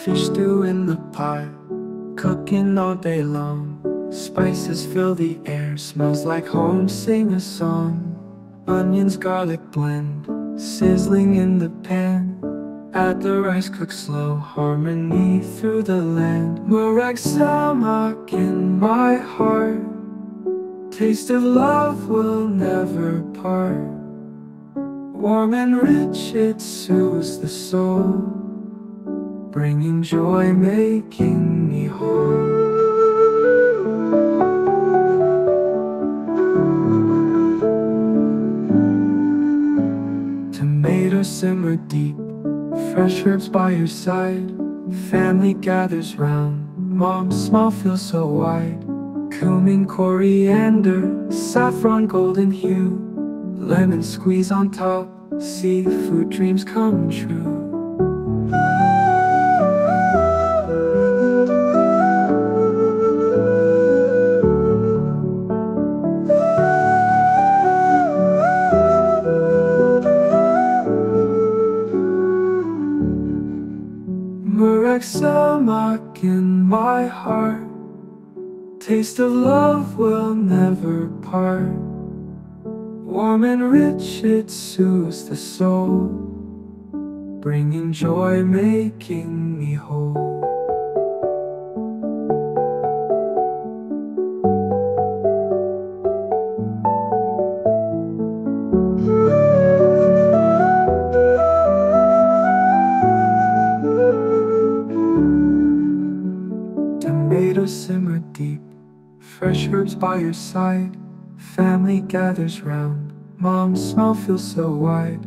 Fish stew in the pot, cooking all day long. Spices fill the air, smells like home, sing a song. Onions, garlic blend, sizzling in the pan. Add the rice, cook slow, harmony through the land. MARAG SAMAK in my heart, taste of love will never part. Warm and rich, it soothes the soul, bringing joy, making me whole. Tomatoes simmer deep, fresh herbs by your side. Family gathers round, mom's smile feels so wide. Cumin, coriander, saffron, golden hue. Lemon squeeze on top, seafood dreams come true. MARAG SAMAK in my heart, taste of love will never part. Warm and rich, it soothes the soul, bringing joy, making me whole. Tomatoes simmer deep, fresh herbs by your side. Family gathers round, mom's smile feels so wide.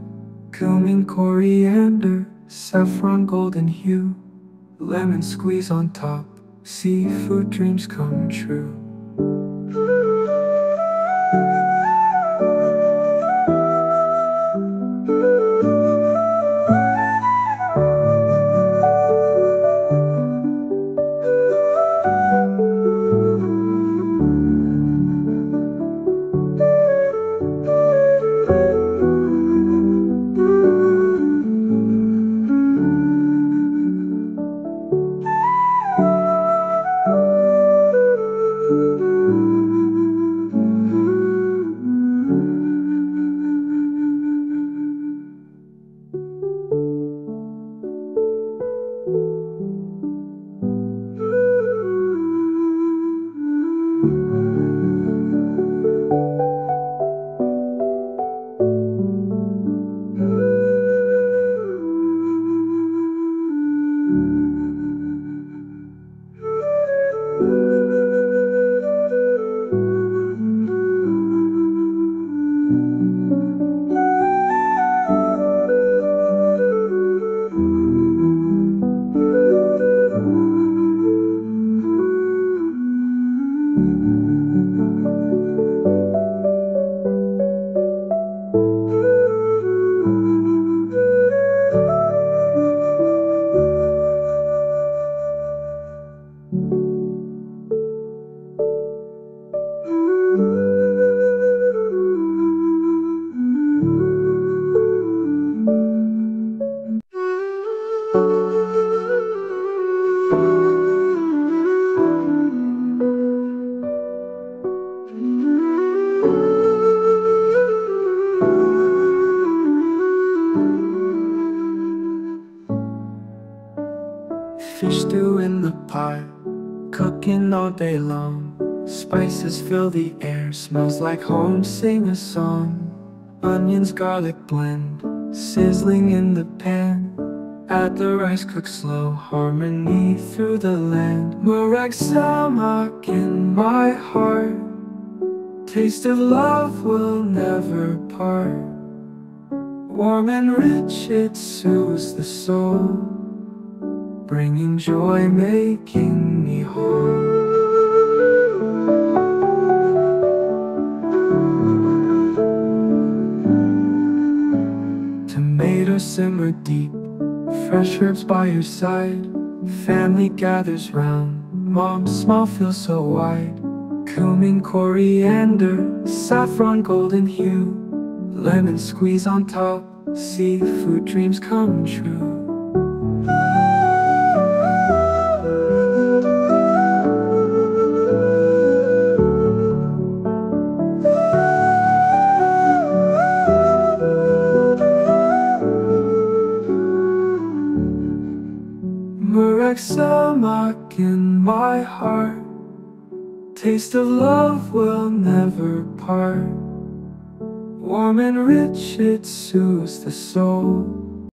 Cumin, coriander, saffron, golden hue. Lemon squeeze on top, seafood dreams come true. Fish stew in the pot, cooking all day long. Spices fill the air, smells like home, sing a song. Onions, garlic blend, sizzling in the pan. Add the rice, cook slow, harmony through the land. MARAG SAMAK in my heart, taste of love will never part. Warm and rich, it soothes the soul, bringing joy, making me whole. Tomatoes simmer deep, fresh herbs by your side. Family gathers round, mom's smile feels so wide. Cumin, coriander, saffron, golden hue. Lemon squeeze on top, seafood dreams come true. samak in my heart. Taste of love will never part. Warm and rich, it soothes the soul.